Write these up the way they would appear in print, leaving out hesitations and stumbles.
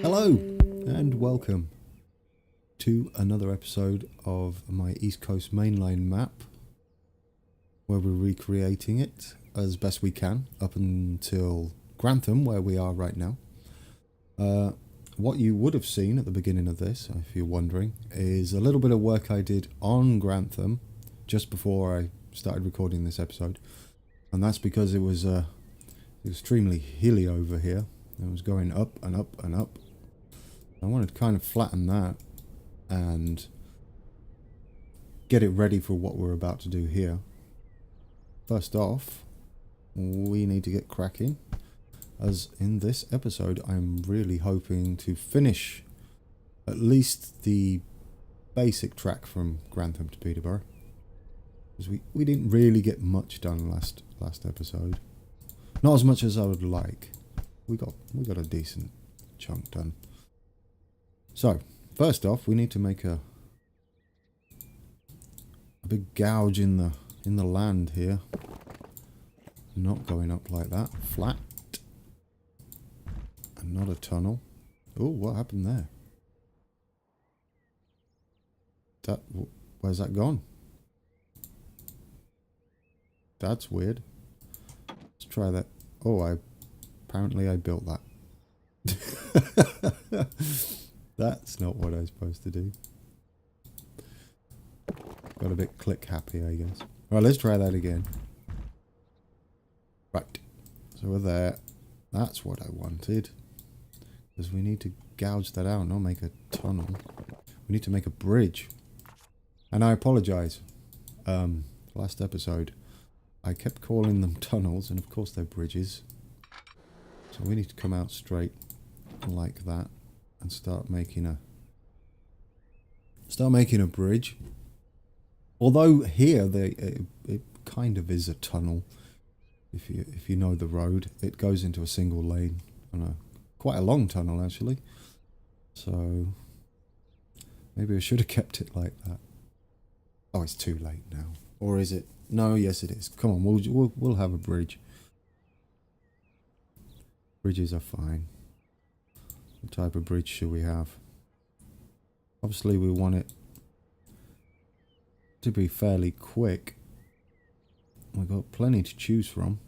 Hello and welcome to another episode of my East Coast mainline map, where we're recreating it as best we can up until Grantham, where we are right now. What you would have seen at the beginning of this, if you're wondering, is a little bit of work I did on Grantham just before I started recording this episode, and that's because it was extremely hilly over here. It was going up and up and up. I wanted to kind of flatten that and get it ready for what we're about to do here. First off, we need to get cracking, as in this episode I'm really hoping to finish at least the basic track from Grantham to Peterborough, because we didn't really get much done last episode. Not as much as I would like. We got a decent chunk done. So, first off, we need to make a big gouge in the land here. Not going up like that. Flat. And not a tunnel. Oh, what happened there? Where's that gone? That's weird. Let's try that. Oh, apparently I built that. That's not what I was supposed to do. Got a bit click happy, I guess. Right, let's try that again. Right. So we're there. That's what I wanted. Because we need to gouge that out, not make a tunnel. We need to make a bridge. And I apologise. Last episode, I kept calling them tunnels, and of course they're bridges. So we need to come out straight like that and start making a bridge. Although here it kind of is a tunnel. If you know the road, it goes into a single lane on quite a long tunnel actually. So maybe I should have kept it like that. Oh, it's too late now. Or is it? No, yes it is. Come on, we'll have a bridge. Bridges are fine. What type of bridge should we have? Obviously we want it to be fairly quick. We've got plenty to choose from.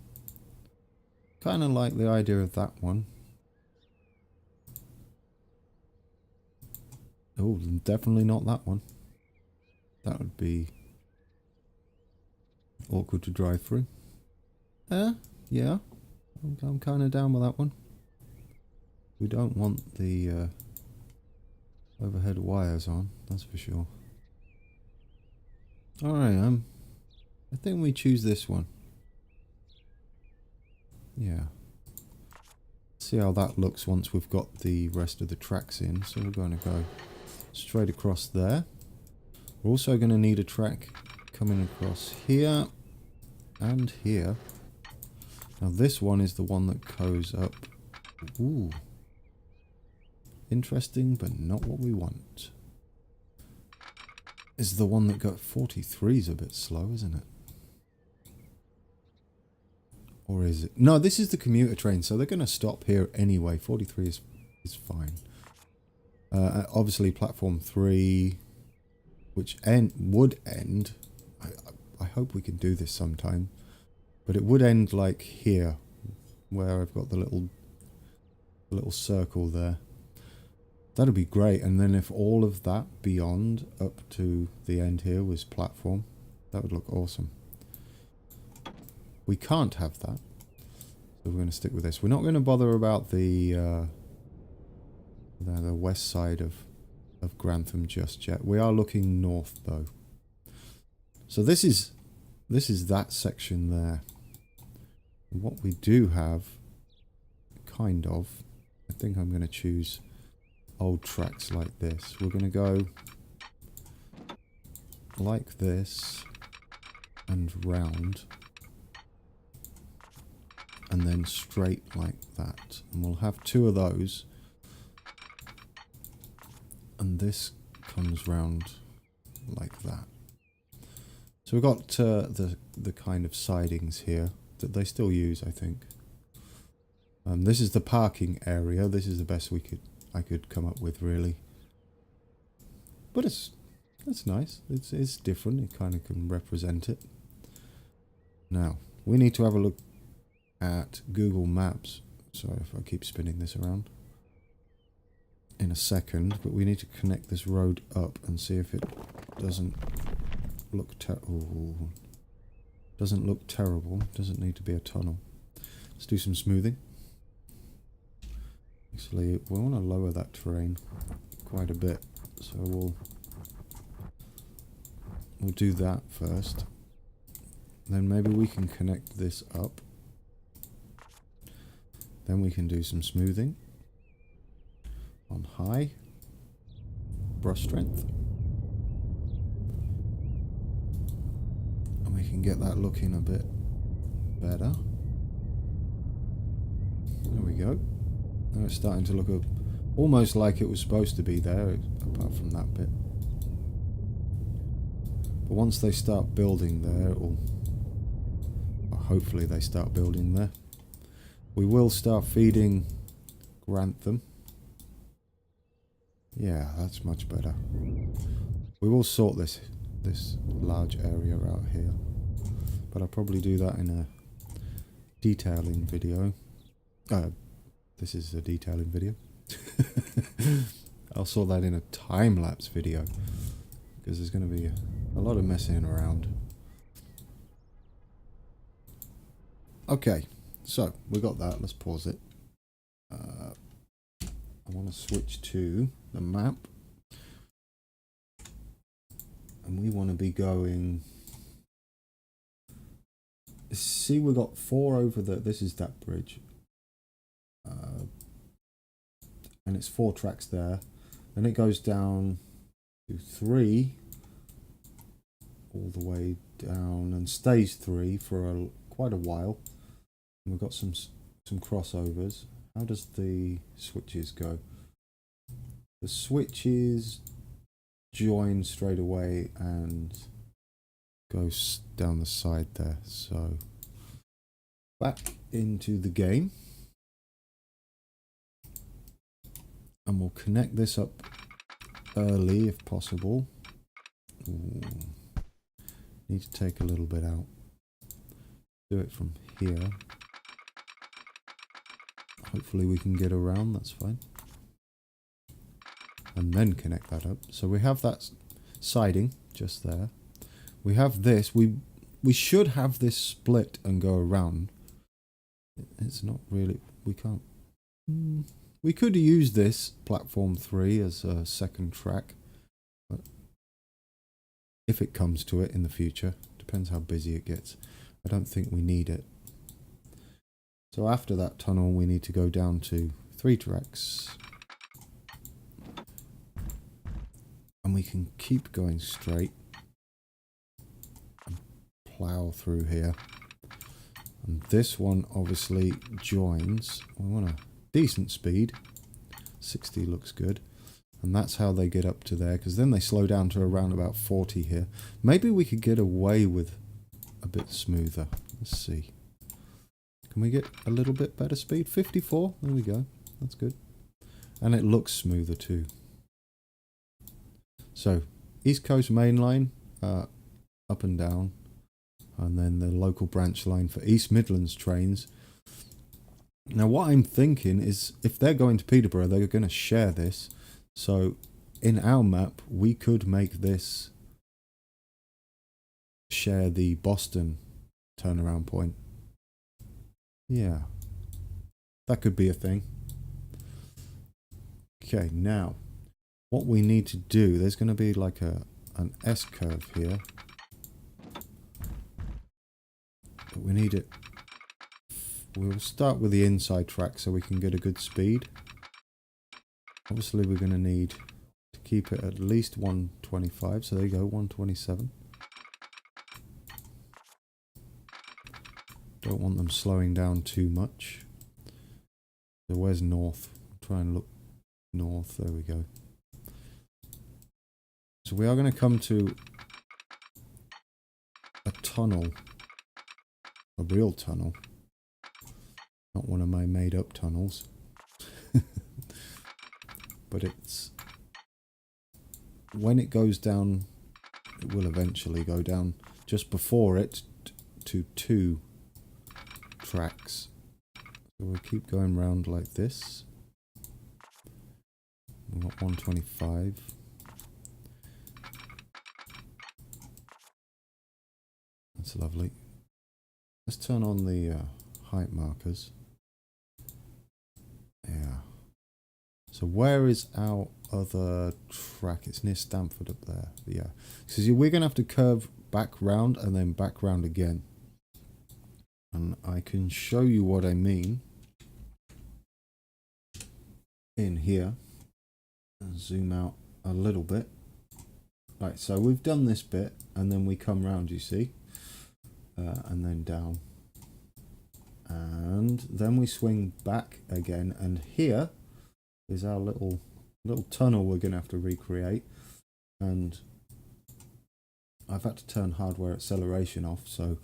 Kind of like the idea of that one. Oh, definitely not that one. That would be awkward to drive through. Yeah. I'm kind of down with that one. We don't want the overhead wires on, that's for sure. Alright, I think we choose this one. Yeah. See how that looks once we've got the rest of the tracks in. So we're going to go straight across there. We're also going to need a track coming across here and here. Now this one is the one that goes up. Ooh. Interesting, but not what we want. Is the one that got 43 is a bit slow, isn't it? Or is it? No, this is the commuter train, so they're going to stop here anyway. 43 is fine. Obviously, platform 3, which would end. I hope we can do this sometime, but it would end like here, where I've got the little circle there. That'd be great. And then if all of that beyond up to the end here was platform, that would look awesome. We can't have that, so we're going to stick with this. We're not going to bother about the west side of Grantham just yet. We are looking north though. So this is that section there. And what we do have, kind of, I think I'm going to choose old tracks like this. We're going to go like this and round and then straight like that, and we'll have two of those, and this comes round like that. So we've got the kind of sidings here that they still use, I think. This is the parking area. This is the best I could come up with, really. But it's nice. It's different. It kind of can represent it. Now, we need to have a look at Google Maps. Sorry if I keep spinning this around. In a second, but we need to connect this road up and see if it doesn't look doesn't look terrible. Doesn't need to be a tunnel. Let's do some smoothing. Actually, we want to lower that terrain quite a bit, so we'll do that first. Then maybe we can connect this up. Then we can do some smoothing on high brush strength, and we can get that looking a bit better. There we go. Now it's starting to look almost like it was supposed to be there, apart from that bit. But once they start building there, or hopefully they start building there, we will start feeding Grantham. Yeah, that's much better. We will sort this large area out here, but I'll probably do that in a detailing video. This is a detailing video. I'll sort that in a time-lapse video, because there's going to be a lot of messing around. Okay, so we got that. Let's pause it. I want to switch to the map, and we want to be going. See, we got 4 over there. This is that bridge, and it's 4 tracks there. Then it goes down to 3 all the way down, and stays 3 for quite a while. And we've got some crossovers. How does the switches go? The switches join straight away and goes down the side there. So back into the game, and we'll connect this up early if possible. Ooh. Need to take a little bit out. Do it from here. Hopefully we can get around, that's fine. And then connect that up. So we have that siding just there. We have this. We should have this split and go around. It's not really, we can't. We could use this platform 3 as a second track, but if it comes to it in the future, depends how busy it gets. I don't think we need it. So after that tunnel, we need to go down to 3 tracks. And we can keep going straight and plow through here. And this one obviously joins. We want a decent speed. 60 looks good. And that's how they get up to there, because then they slow down to around about 40 here. Maybe we could get away with a bit smoother. Let's see. Can we get a little bit better speed? 54. There we go. That's good. And it looks smoother too. So, East Coast main line, up and down. And then the local branch line for East Midlands trains. Now what I'm thinking is, if they're going to Peterborough, they're going to share this. So in our map, we could make this share the Boston turnaround point. Yeah, that could be a thing. Okay, now what we need to do, there's going to be like an S curve here. But we need it. We'll start with the inside track so we can get a good speed. Obviously we're going to need to keep it at least 125, so there you go, 127. Don't want them slowing down too much. So where's north? Try and look north, there we go. So we are going to come to a tunnel, a real tunnel, not one of my made up tunnels. but it's when it goes down, it will eventually go down just before it to 2 tracks. So we'll keep going round like this. We've got 125. That's lovely. Let's turn on the height markers. Yeah. So where is our other track? It's near Stamford up there. Yeah. So we're going to have to curve back round and then back round again. And I can show you what I mean in here. And zoom out a little bit. Right, so we've done this bit and then we come round, you see. And then down. And then we swing back again, and here is our little tunnel we're going to have to recreate. And I've had to turn hardware acceleration off, so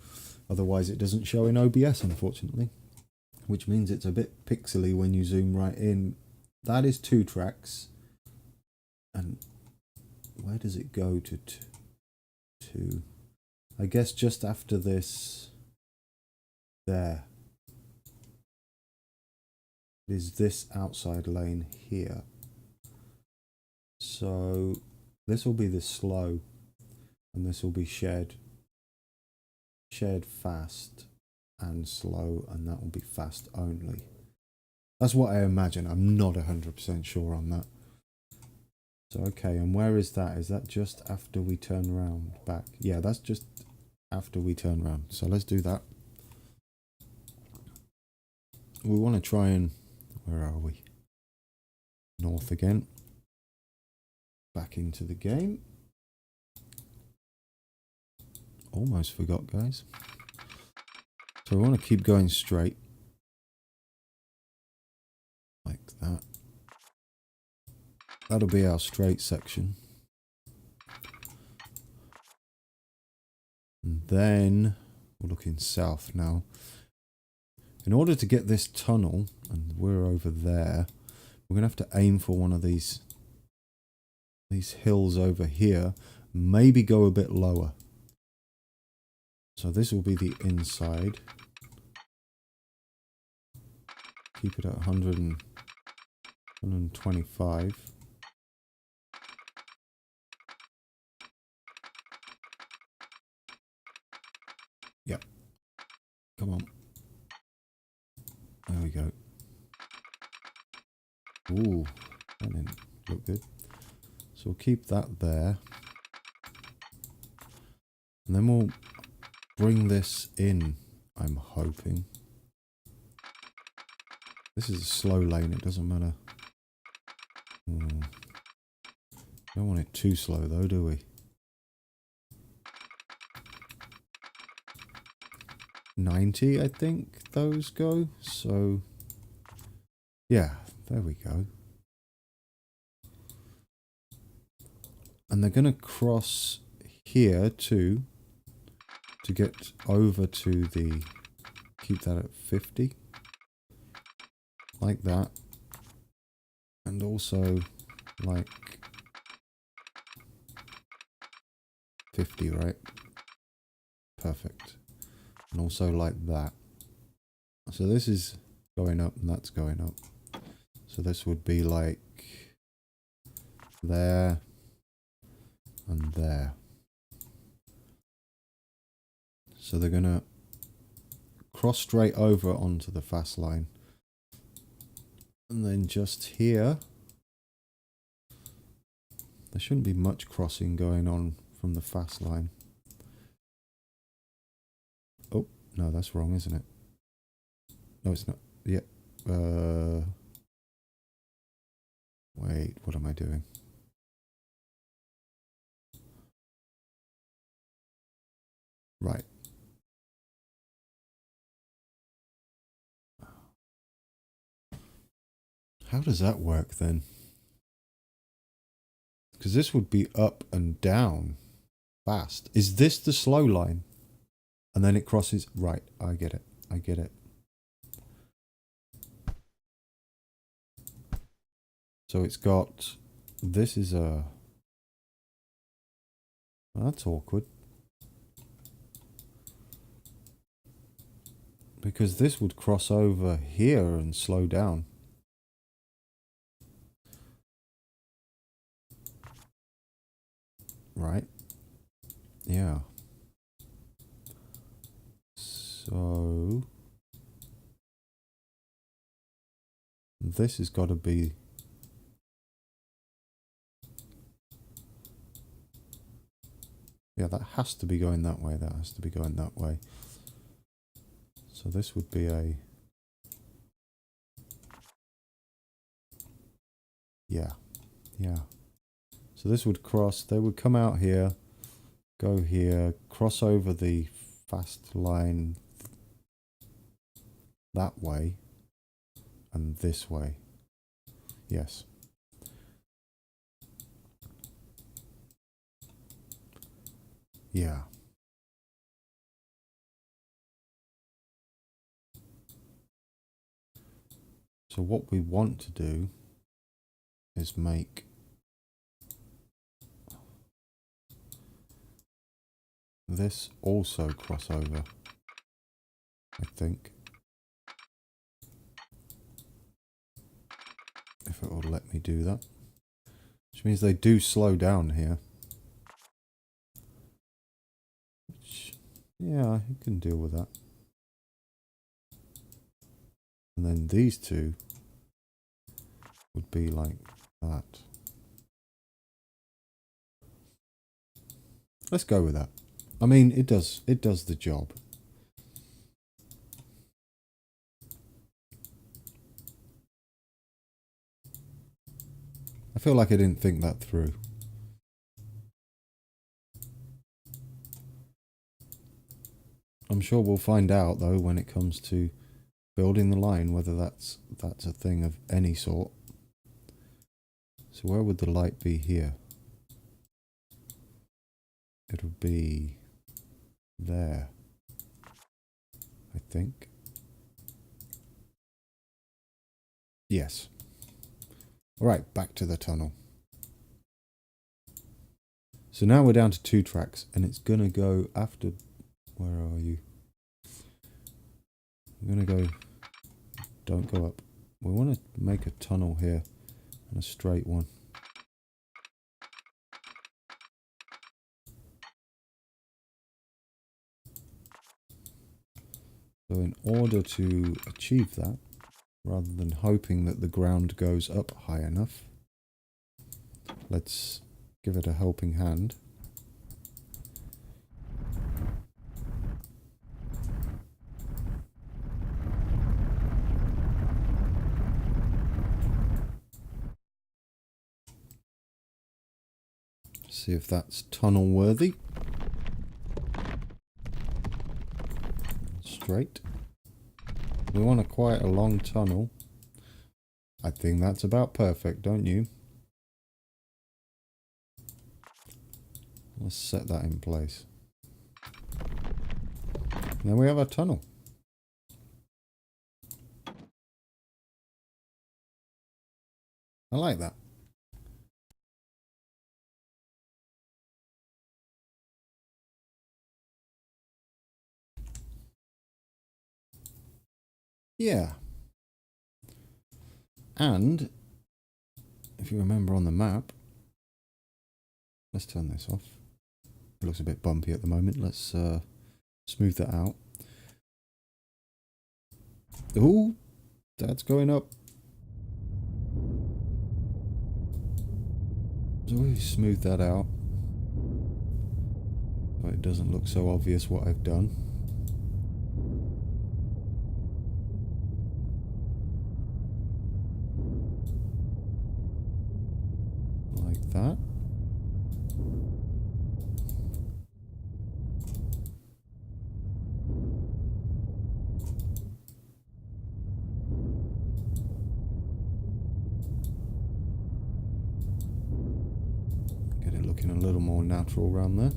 otherwise it doesn't show in OBS, unfortunately, which means it's a bit pixely when you zoom right in. That is 2 tracks, and where does it go to 2? I guess just after this there is this outside lane here. So this will be the slow, and this will be shared fast and slow, and that will be fast only. That's what I imagine. I'm not 100% sure on that. So okay, and where is that? Is that just after we turn around back? Yeah, that's just after we turn around. So let's do that. We want to try and, where are we? North again. Back into the game. Almost forgot, guys. So we want to keep going straight. Like that. That'll be our straight section. And then we're looking south now. In order to get this tunnel, and we're over there, we're going to have to aim for one of these hills over here. Maybe go a bit lower. So this will be the inside. Keep it at 100 and 125. Yep. Come on. There we go. Ooh, that didn't look good. So we'll keep that there. And then we'll bring this in, I'm hoping. This is a slow lane, it doesn't matter. Don't want it too slow though, do we? 90, I think those go. So, yeah, there we go. And they're going to cross here too to get over to the, keep that at 50. Like that. And also like 50, right? Perfect. And also like that. So this is going up and that's going up. So this would be like there and there. So they're going to cross straight over onto the fast line. And then just here, there shouldn't be much crossing going on from the fast line. Oh, no, that's wrong, isn't it? No, it's not. Yeah. Wait, what am I doing? Right. How does that work then? Because this would be up and down fast. Is this the slow line? And then it crosses. Right, I get it. I get it. So it's got, this is a, that's awkward. Because this would cross over here and slow down. Right? Yeah. So this has got to be, yeah, that has to be going that way. That has to be going that way. So this would be a, yeah, yeah. So this would cross, they would come out here, go here, cross over the fast line that way, and this way. Yes. Yeah. So what we want to do is make this also cross over, I think. If it will let me do that. Which means they do slow down here. Which, yeah, you can deal with that. And then these two would be like that. Let's go with that. I mean, it does the job. I feel like I didn't think that through. I'm sure we'll find out though when it comes to building the line whether that's a thing of any sort. So where would the light be here? It would be there, I think. Yes. All right, back to the tunnel. So now we're down to 2 tracks and it's gonna go after, where are you? I'm gonna go, don't go up. We want to make a tunnel here and a straight one. So in order to achieve that, rather than hoping that the ground goes up high enough, let's give it a helping hand. See if that's tunnel worthy. Straight. We want quite a long tunnel. I think that's about perfect, don't you? Let's set that in place. And then we have a tunnel. I like that. Yeah. And if you remember on the map, let's turn this off. It looks a bit bumpy at the moment. Let's smooth that out. Ooh, that's going up. So we smooth that out. So it doesn't look so obvious what I've done. Like that. Get it looking a little more natural around there.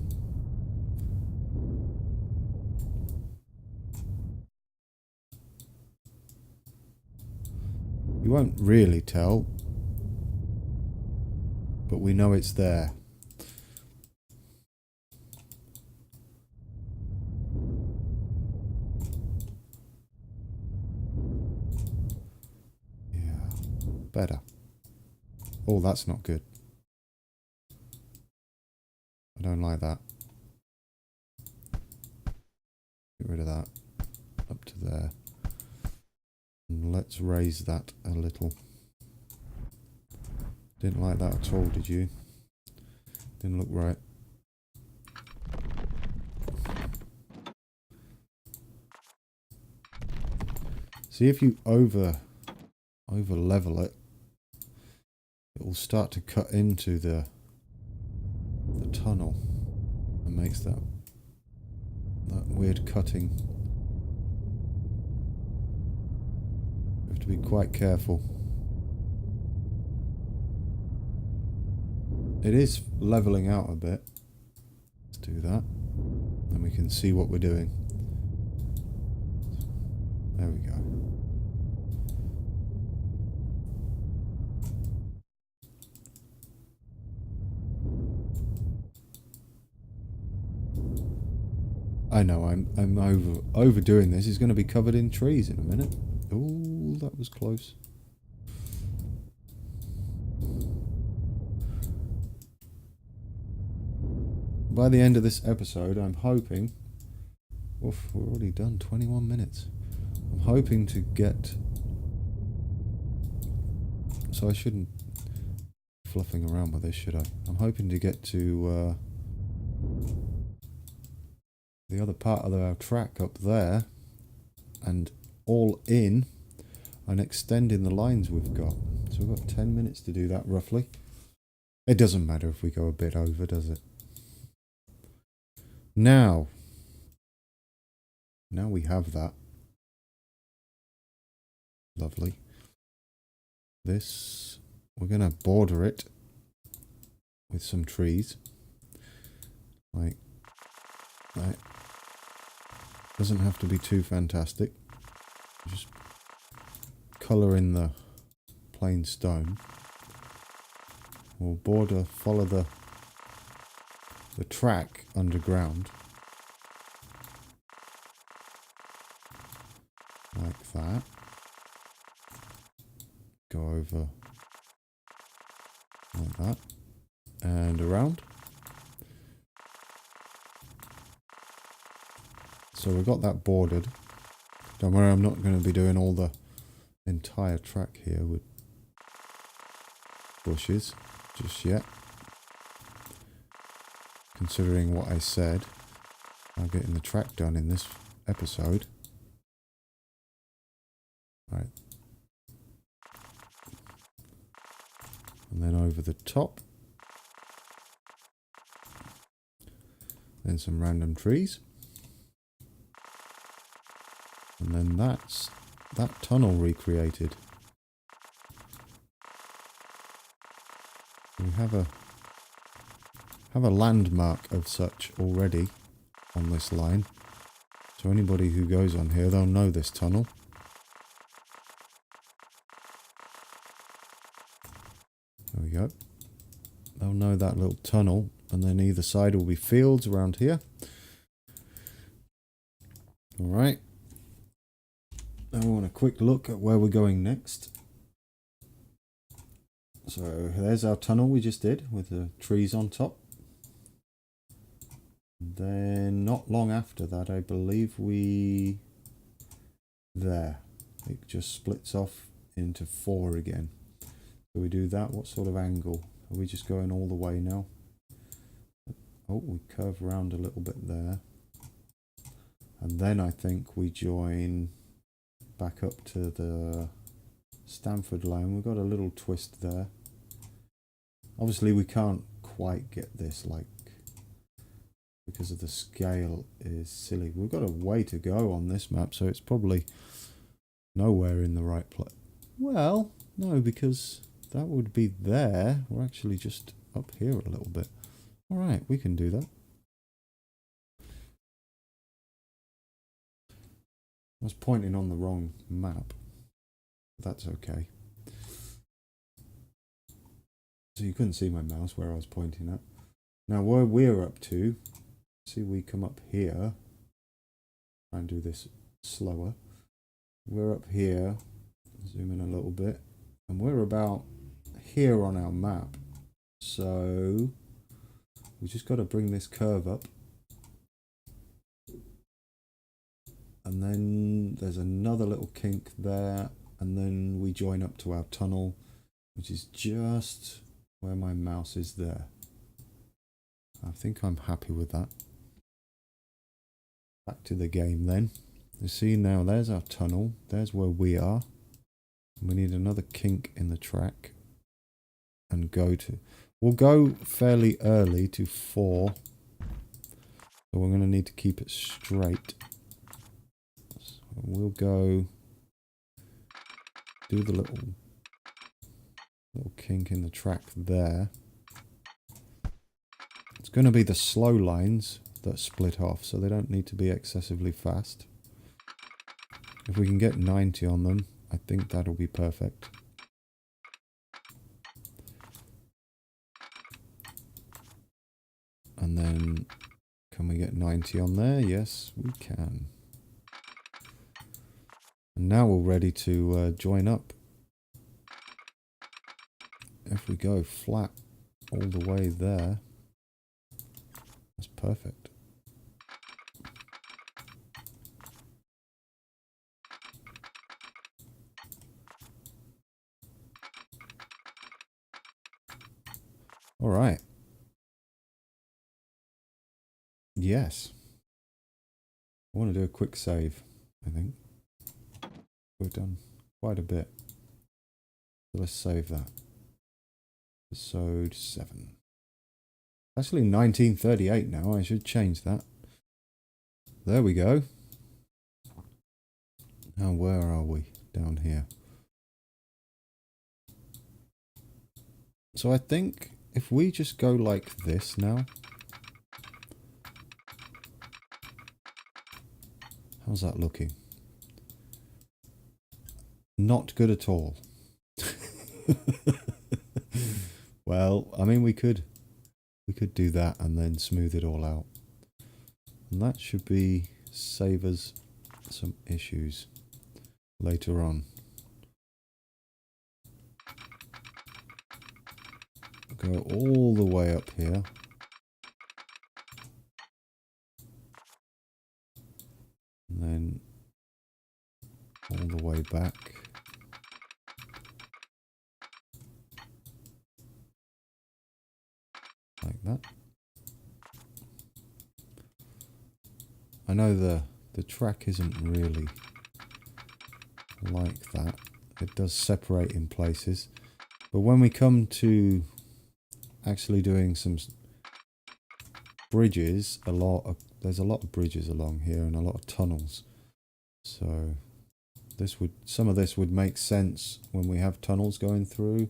You won't really tell but we know it's there. Yeah, better. Oh, that's not good. I don't like that. Get rid of that. Up to there. And let's raise that a little. Didn't like that at all, did you? Didn't look right. See, if you over level it, it will start to cut into the tunnel and makes that weird cutting. You have to be quite careful. It is leveling out a bit. Let's do that. Then we can see what we're doing. There we go. I know I'm overdoing this. It's going to be covered in trees in a minute. Oh, that was close. By the end of this episode, I'm hoping... Oof, we're already done 21 minutes. I'm hoping to get... So I shouldn't be fluffing around with this, should I? I'm hoping to get to the other part of our track up there and all in and extending the lines we've got. So we've got 10 minutes to do that roughly. It doesn't matter if we go a bit over, does it? Now we have that. Lovely. This, we're going to border it with some trees. Like that. Doesn't have to be too fantastic. Just colour in the plain stone. We'll border, follow the track underground. Like that. Go over like that. And around. So we've got that bordered. Don't worry, I'm not going to be doing all the entire track here with bushes just yet. Considering what I said, I'm getting the track done in this episode. Right. And then over the top. Then some random trees. And then that's that tunnel recreated. We have a landmark of such already on this line. So anybody who goes on here, they'll know this tunnel. There we go. They'll know that little tunnel, and then either side will be fields around here. All right. Now we want a quick look at where we're going next. So there's our tunnel we just did with the trees on top. Then not long after that, I believe there. It just splits off into 4 again. So we do that. What sort of angle? Are we just going all the way now? Oh, we curve around a little bit there. And then I think we join back up to the Stamford line. We've got a little twist there. Obviously we can't quite get this, like, because of the scale is silly. We've got a way to go on this map, so it's probably nowhere in the right place. Well, no, because that would be there. We're actually just up here a little bit. All right, we can do that. I was pointing on the wrong map. That's okay. So you couldn't see my mouse where I was pointing at. Now where we're up to, see, we come up here. Try and do this slower. We're up here, zoom in a little bit, and we're about here on our map. So we just got to bring this curve up. And then there's another little kink there, and then we join up to our tunnel, which is just where my mouse is there. I think I'm happy with that. Back to the game then. You see now, there's our tunnel, there's where we are. We need another kink in the track and we'll go fairly early to 4. So we're going to need to keep it straight. So we'll go do the little kink in the track there. It's going to be the slow lines that split off, so they don't need to be excessively fast. If we can get 90 on them, I think that'll be perfect. And then, can we get 90 on there? Yes, we can. And now we're ready to join up. If we go flat all the way there, that's perfect. All right. Yes. I want to do a quick save, I think. We've done quite a bit. So let's save that. Episode 7. Actually 1938 now. I should change that. There we go. Now where are we? Down here. So I think if we just go like this now. How's that looking? Not good at all. Well, I mean, we could do that and then smooth it all out. And that should save us some issues later on. Go all the way up here. And then all the way back. Like that. I know the track isn't really like that. It does separate in places. But when we come to actually doing some bridges, there's a lot of bridges along here and a lot of tunnels. So some of this would make sense when we have tunnels going through.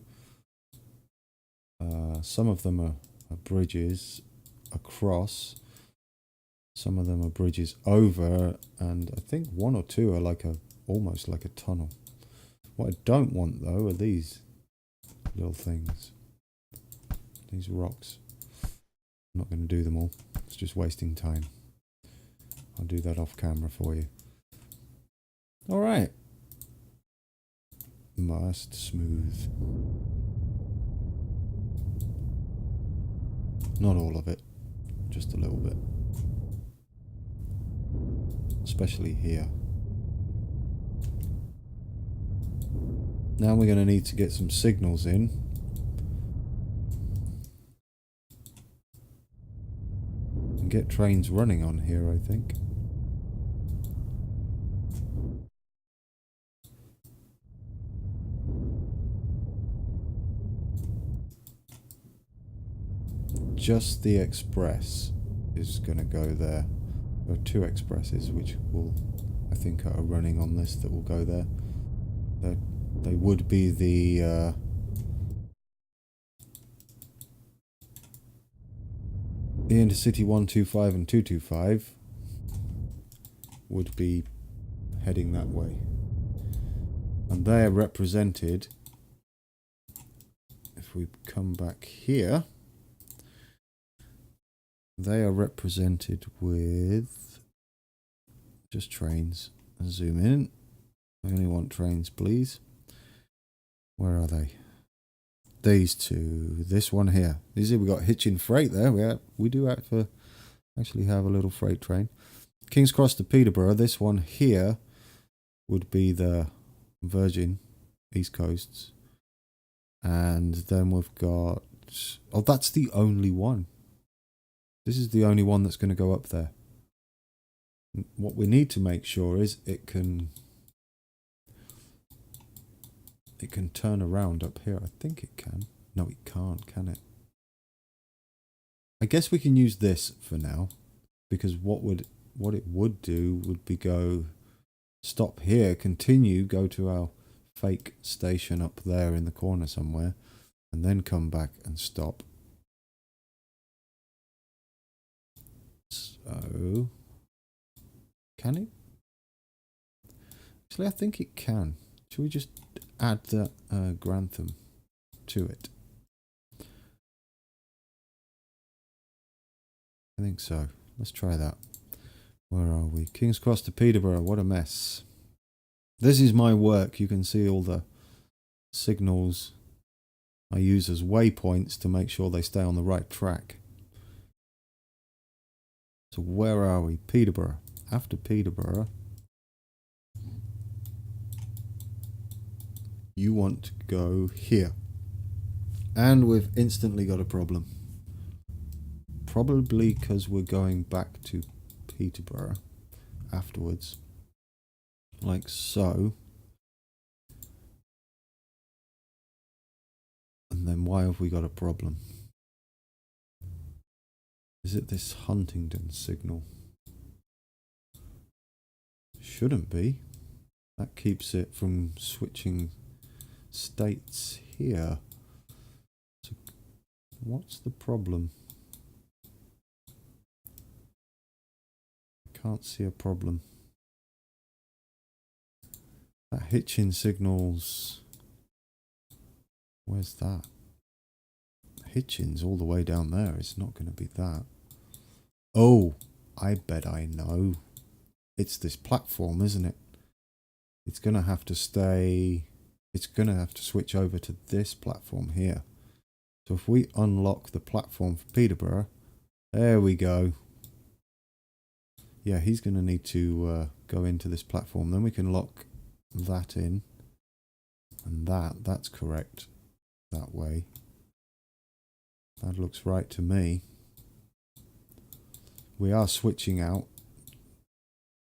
Some of them are bridges across. Some of them are bridges over, and I think 1 or 2 are almost like a tunnel. What I don't want though are these little things. These rocks. I'm not going to do them all. It's just wasting time. I'll do that off camera for you. Alright. Must smooth. Not all of it. Just a little bit. Especially here. Now we're going to need to get some signals in. And get trains running on here, I think. Just the express is going to go there. There are 2 expresses which I think are running on this that will go there. They would be the Intercity 125 and 225 would be heading that way. And they are represented, if if we come back here, they are represented with just trains. Zoom in. I only want trains, please. Where are they? These two. This one here. You see, we got hitching freight there. We do actually have a little freight train. King's Cross to Peterborough. This one here would be the Virgin East Coasts. And then we've got... Oh, that's the only one. This is the only one that's going to go up there. What we need to make sure is it can turn around up here. I think it can. No, it can't, can it? I guess we can use this for now, because what it would do would be go stop here, continue, go to our fake station up there in the corner somewhere, and then come back and stop. So, can it? Actually, I think it can. Should we just add the Grantham to it? I think so. Let's try that. Where are we? King's Cross to Peterborough. What a mess. This is my work. You can see all the signals I use as waypoints to make sure they stay on the right track. So where are we? Peterborough. After Peterborough, you want to go here. And we've instantly got a problem. Probably because we're going back to Peterborough afterwards. Like so. And then why have we got a problem? Is it this Huntingdon signal? Shouldn't be. That keeps it from switching states here. So what's the problem? I can't see a problem. That hitching signals. Where's that? Hitching's all the way down there. It's not going to be that. Oh, I bet I know. It's this platform, isn't it? It's going to have to stay... It's going to have to switch over to this platform here. So if we unlock the platform for Peterborough, there we go. Yeah, he's going to need to go into this platform. Then we can lock that in. And that's correct that way. That looks right to me. We are switching out.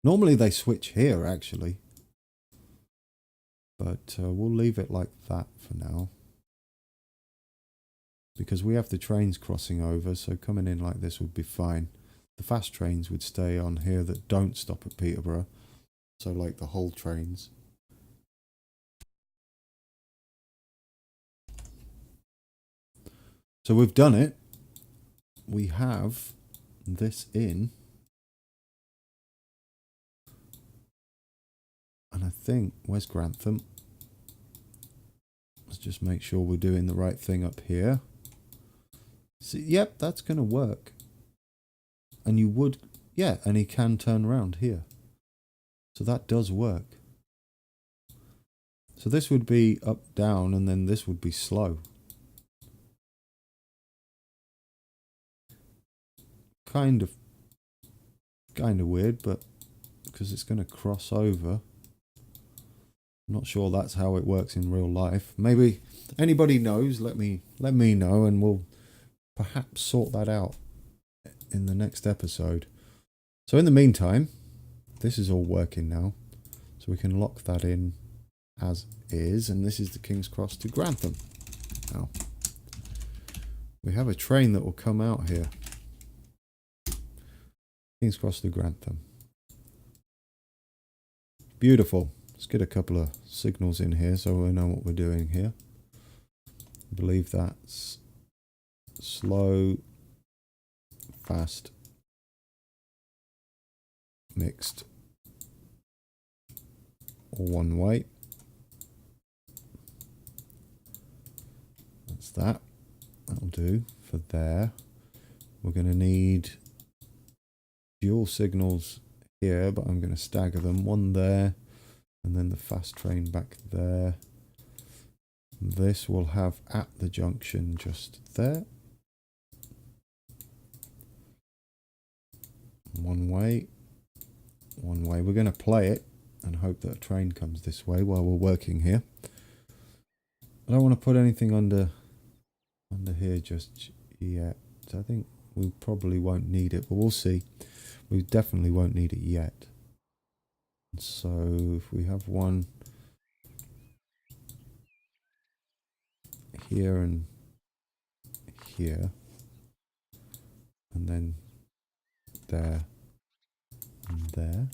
Normally they switch here, actually. But we'll leave it like that for now. Because we have the trains crossing over, so coming in like this would be fine. The fast trains would stay on here that don't stop at Peterborough. So like the whole trains. So we've done it. We have this in. And I think, where's Grantham? Let's just make sure we're doing the right thing up here. See, yep, that's going to work. And you would, yeah, and he can turn around here. So that does work. So this would be up, down, and then this would be slow. Kind of weird, but because it's going to cross over. I'm not sure that's how it works in real life. Maybe anybody knows, let me know, and we'll perhaps sort that out in the next episode. So in the meantime, this is all working now. So we can lock that in as is, and this is the King's Cross to Grantham. Now, we have a train that will come out here. King's Cross to Grantham. Beautiful. Let's get a couple of signals in here so we know what we're doing here. I believe that's slow, fast, mixed, or one way. That's That's that. That'll do for there. We're going to need dual signals here, but I'm going to stagger them. One there, and then the fast train back there. This will have at the junction just there. One way. One way. We're going to play it and hope that a train comes this way while we're working here. I don't want to put anything under here just yet. I think we probably won't need it, but we'll see. We definitely won't need it yet. So if we have one here and here, and then there and there.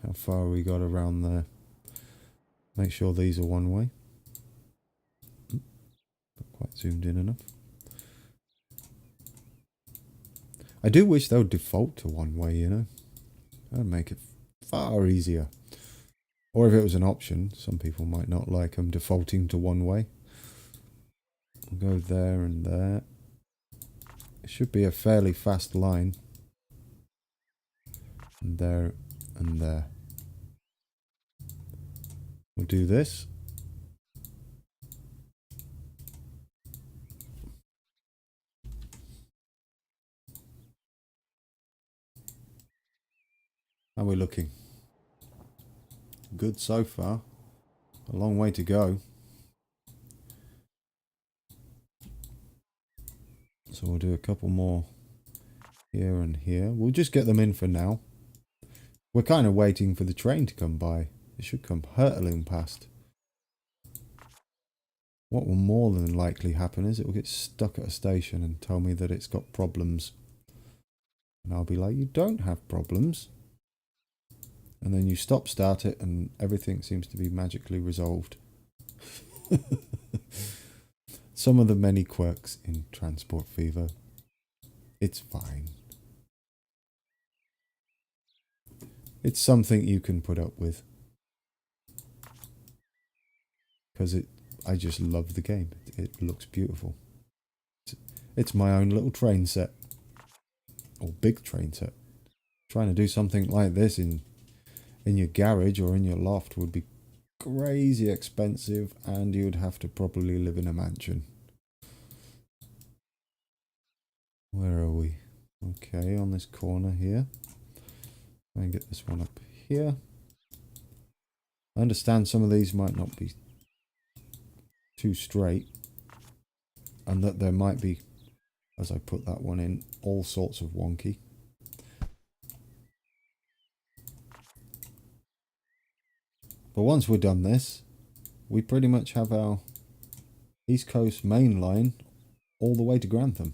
How far we got around there? Make sure these are one way. Not quite zoomed in enough. I do wish they would default to one way, you know. That would make it far easier. Or if it was an option, some people might not like them defaulting to one way. We'll go there and there. It should be a fairly fast line. And there and there. We'll do this. How are we looking? Good so far. A long way to go. So we'll do a couple more here and here. We'll just get them in for now. We're kind of waiting for the train to come by. It should come hurtling past. What will more than likely happen is it will get stuck at a station and tell me that it's got problems. And I'll be like, you don't have problems. And then you start it, and everything seems to be magically resolved. Some of the many quirks in Transport Fever. It's fine. It's something you can put up with. Because I just love the game. It looks beautiful. It's my own little train set. Or big train set. Trying to do something like this in your garage or in your loft would be crazy expensive, and you'd have to probably live in a mansion. Where are we? Okay, on this corner here. Try and get this one up here. I understand some of these might not be too straight, and that there might be, as I put that one in, all sorts of wonky. But once we're done this, we pretty much have our East Coast main line all the way to Grantham.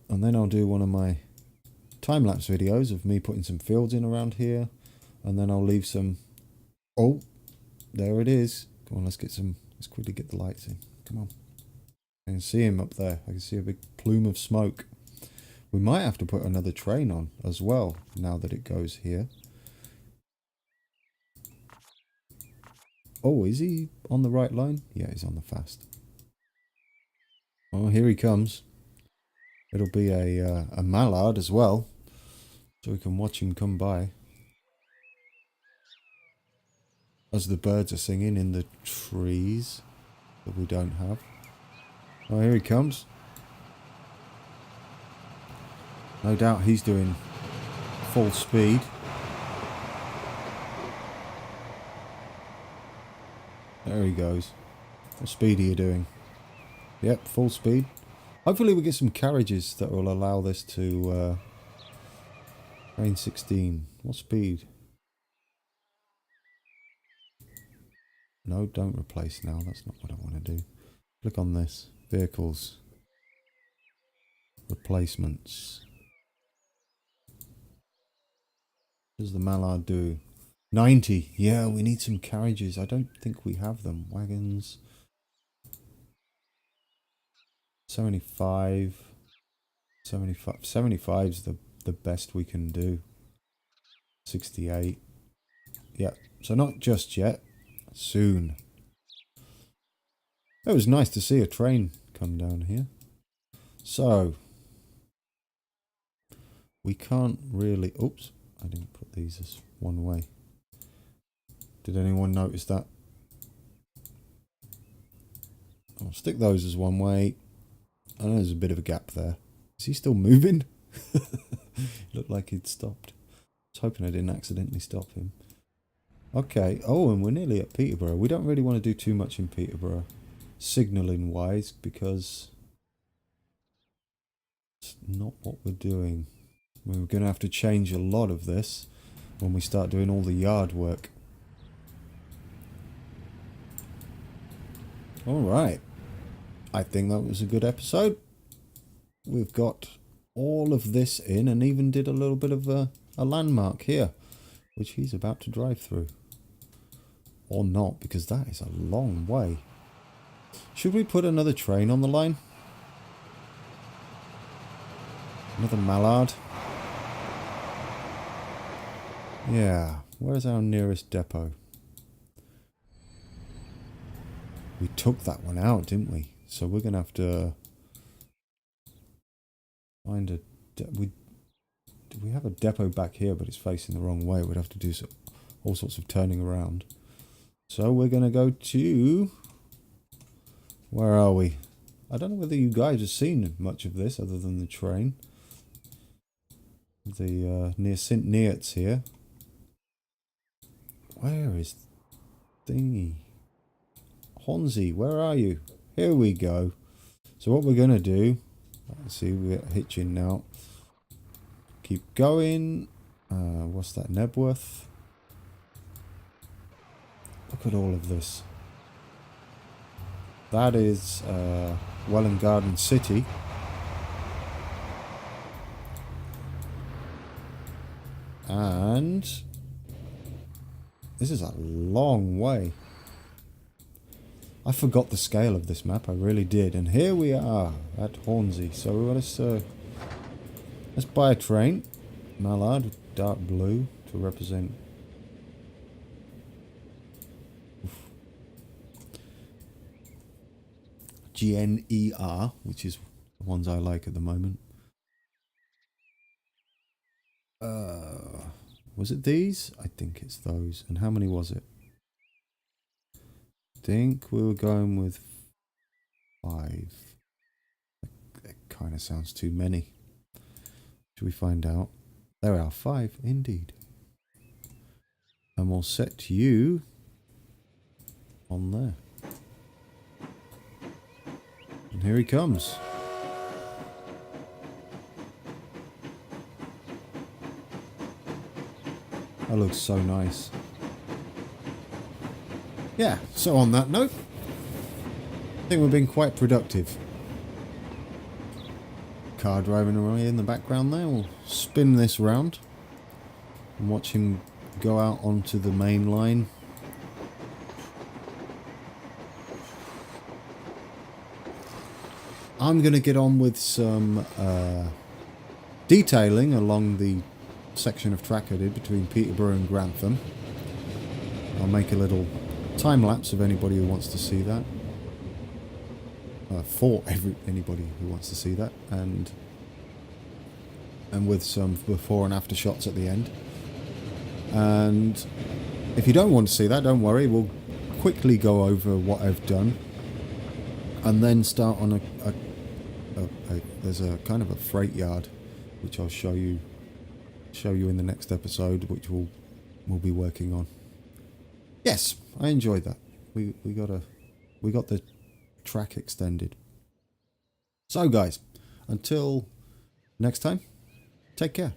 And then I'll do one of my time-lapse videos of me putting some fields in around here. And then I'll leave some... Oh, there it is. Come on, let's quickly get the lights in. Come on. I can see him up there. I can see a big plume of smoke. We might have to put another train on as well, now that it goes here. Oh, is he on the right line? Yeah, he's on the fast. Oh, here he comes. It'll be a mallard as well, so we can watch him come by. As the birds are singing in the trees that we don't have. Oh, here he comes. No doubt he's doing full speed. There he goes. What speed are you doing? Yep, full speed. Hopefully we get some carriages that will allow this to... train 16. What speed? No, don't replace now. That's not what I want to do. Click on this. Vehicles. Replacements. What does the mallard do? 90. Yeah, we need some carriages. I don't think we have them. Wagons. 75. 75. 75's the best we can do. 68. Yeah, so not just yet. Soon. It was nice to see a train come down here. So, we can't really... Oops, I didn't put these as one way. Did anyone notice that? I'll stick those as one way. I know there's a bit of a gap there. Is he still moving? Looked like he'd stopped. I was hoping I didn't accidentally stop him. Okay. Oh, and we're nearly at Peterborough. We don't really want to do too much in Peterborough, signalling wise, because it's not what we're doing. We're going to have to change a lot of this when we start doing all the yard work. Alright. I think that was a good episode. We've got all of this in and even did a little bit of a landmark here, which he's about to drive through. Or not, because that is a long way. Should we put another train on the line? Another mallard? Yeah, where's our nearest depot? We took that one out, didn't we? So we're going to have to find a... we have a depot back here, but it's facing the wrong way. We'd have to do all sorts of turning around. So we're going to go to... Where are we? I don't know whether you guys have seen much of this other than the train. The near St. Neots here. Where is thingy? Hornsey, where are you? Here we go. So what we're going to do... Let's see, we're hitching now. Keep going. What's that? Nebworth. Look at all of this. That is Welland Garden City. And this is a long way. I forgot the scale of this map, I really did. And here we are at Hornsey. So let's buy a train. Mallard, dark blue to represent. GNER, which is the ones I like at the moment. Was it these? I think it's those. And how many was it? I think we were going with 5. That kind of sounds too many. Should we find out? There are 5, indeed. And we'll set you on there. And here he comes. That looks so nice. Yeah, so on that note, I think we've been quite productive. Car driving away in the background there. We'll spin this round and watch him go out onto the main line. I'm going to get on with some detailing along the section of track I did between Peterborough and Grantham. I'll make a little time lapse of anybody who wants to see that. For anybody who wants to see that, and with some before and after shots at the end. And if you don't want to see that, don't worry, we'll quickly go over what I've done and then start on there's a kind of a freight yard which I'll show you in the next episode, which we'll be working on. Yes, I enjoyed that. We got the track extended. So guys, until next time, take care.